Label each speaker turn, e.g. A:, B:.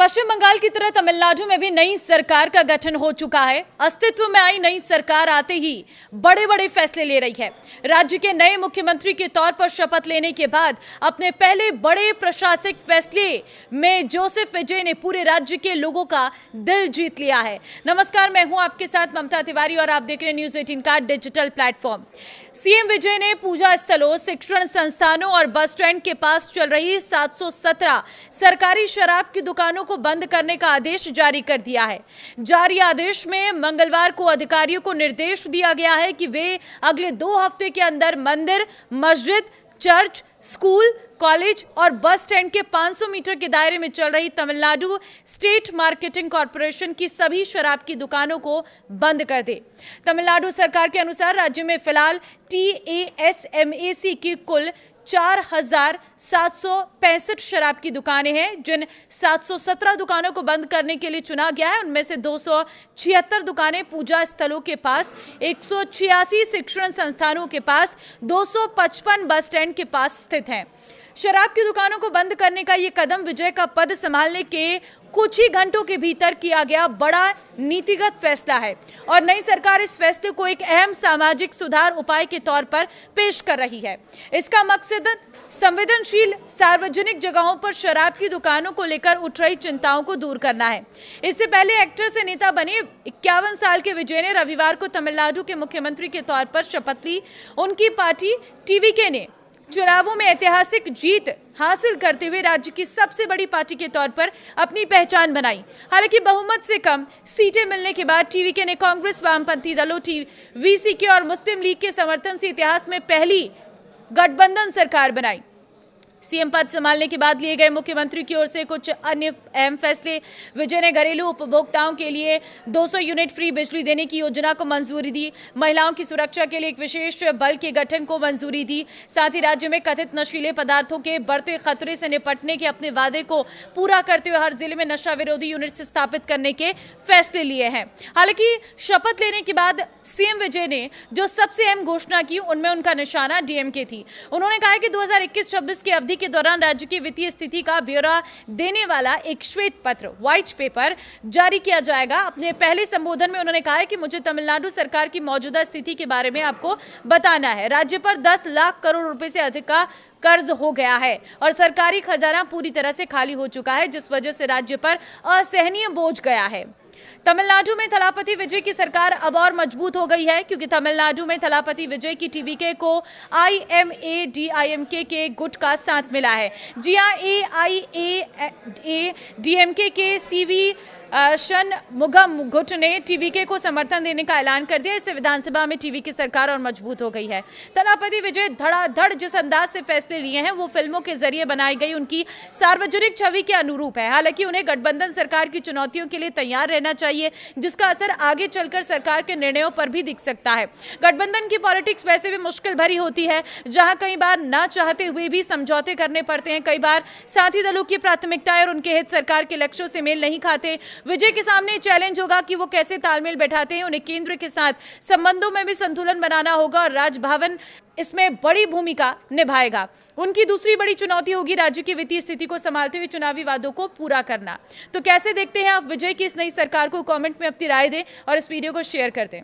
A: पश्चिम बंगाल की तरह तमिलनाडु में भी नई सरकार का गठन हो चुका है। अस्तित्व में आई नई सरकार आते ही बड़े बड़े फैसले ले रही है। राज्य के नए मुख्यमंत्री के तौर पर शपथ लेने के बाद अपने पहले बड़े प्रशासनिक फैसले में जोसेफ विजय ने पूरे राज्य के लोगों का दिल जीत लिया है। नमस्कार, मैं हूं आपके साथ ममता तिवारी और आप देख रहे हैं न्यूज 18 का डिजिटल प्लेटफॉर्म। सीएम विजय ने पूजा स्थलों, शिक्षण संस्थानों और बस स्टैंड के पास चल रही 717 सरकारी शराब की दुकानों को बंद करने का आदेश जारी कर दिया है। जारी आदेश में मंगलवार को अधिकारियों को निर्देश दिया गया है कि वे अगले 2 हफ्ते के अंदर मंदिर, मस्जिद, चर्च, स्कूल, कॉलेज और बस स्टैंड के 500 मीटर के दायरे में चल रही तमिलनाडु स्टेट मार्केटिंग कॉर्पोरेशन की सभी शराब की दुकानों को बंद कर दे। तमिलनाडु सरकार के अनुसार राज्य में फिलहाल TASMAC की कुल 4,765 शराब की दुकानें हैं। जिन 717 दुकानों को बंद करने के लिए चुना गया है, उनमें से 276 दुकानें पूजा स्थलों के पास, 186 शिक्षण संस्थानों के पास, 255 बस स्टैंड के पास स्थित हैं। शराब की दुकानों को बंद करने का ये कदम विजय का पद संभालने के कुछ ही घंटों के भीतर किया गया बड़ा नीतिगत फैसला है और नई सरकार इस फैसले को एक अहम सामाजिक सुधार उपाय के तौर पर पेश कर रही है। इसका मकसद संवेदनशील सार्वजनिक जगहों पर शराब की दुकानों को लेकर उठ रही चिंताओं को दूर करना है। इससे पहले एक्टर से नेता बने 51 साल के विजय ने रविवार को तमिलनाडु के मुख्यमंत्री के तौर पर शपथ ली। उनकी पार्टी TVK ने चुनावों में ऐतिहासिक जीत हासिल करते हुए राज्य की सबसे बड़ी पार्टी के तौर पर अपनी पहचान बनाई। हालांकि बहुमत से कम सीटें मिलने के बाद TVK ने कांग्रेस, वामपंथी दलों, VCK और मुस्लिम लीग के समर्थन से इतिहास में पहली गठबंधन सरकार बनाई। सीएम पद संभालने के बाद लिए गए मुख्यमंत्री की ओर से कुछ अन्य अहम फैसले। विजय ने घरेलू उपभोक्ताओं के लिए 200 यूनिट फ्री बिजली देने की योजना को मंजूरी दी। महिलाओं की सुरक्षा के लिए एक विशेष बल के गठन को मंजूरी दी। साथ ही राज्य में कथित नशीले पदार्थों के बढ़ते खतरे से निपटने के अपने वादे को पूरा करते हुए हर जिले में नशा विरोधी यूनिट स्थापित करने के फैसले लिए हैं। हालांकि शपथ लेने के बाद सीएम विजय ने जो सबसे अहम घोषणा की, उनमें उनका निशाना DMK थी। उन्होंने कहा कि 2021-26 की अवधि के दौरान राज्य की वित्तीय स्थिति का ब्यौरा देने वाला एक श्वेत पत्र, व्हाइट पेपर जारी किया जाएगा। अपने पहले संबोधन में उन्होंने कहा है कि मुझे तमिलनाडु सरकार की मौजूदा स्थिति के बारे में आपको बताना है। राज्य पर 10 लाख करोड़ रुपए से अधिक का कर्ज हो गया है और सरकारी खजाना पूरी तरह से खाली हो चुका है, जिस वजह से राज्य पर असहनीय बोझ गया है। तमिलनाडु में थलापति विजय की सरकार अब और मजबूत हो गई है, क्योंकि तमिलनाडु में थलापति विजय की TVK को IMADIMK के गुट का साथ मिला है। जी हां, AIADMK के CV शनमुगम गुट ने TVK को समर्थन देने का ऐलान कर दिया। इससे विधानसभा में TVK सरकार और मजबूत हो गई है। थलापति विजय धड़ाधड़ जिस अंदाज से फैसले लिए हैं, वो फिल्मों के जरिए बनाई गई उनकी सार्वजनिक छवि के अनुरूप है। हालांकि उन्हें गठबंधन सरकार की चुनौतियों के लिए तैयार रहना चाहिए, जिसका असर आगे चलकर सरकार के निर्णयों पर भी दिख सकता है। गठबंधन की पॉलिटिक्स वैसे भी मुश्किल भरी होती है, जहां कई बार ना चाहते हुए भी समझौते करने पड़ते हैं। कई बार साथी दलों की प्राथमिकताएं और उनके हित सरकार के लक्ष्यों से मेल नहीं खाते। विजय के सामने चैलेंज होगा कि वो कैसे तालमेल बैठाते हैं। उन्हें केंद्र के साथ संबंधों में भी संतुलन बनाना होगा और राजभवन इसमें बड़ी भूमिका निभाएगा। उनकी दूसरी बड़ी चुनौती होगी राज्य की वित्तीय स्थिति को संभालते हुए चुनावी वादों को पूरा करना। तो कैसे देखते हैं आप विजय की इस नई सरकार को? कमेंट में अपनी राय दें और इस वीडियो को शेयर कर दें।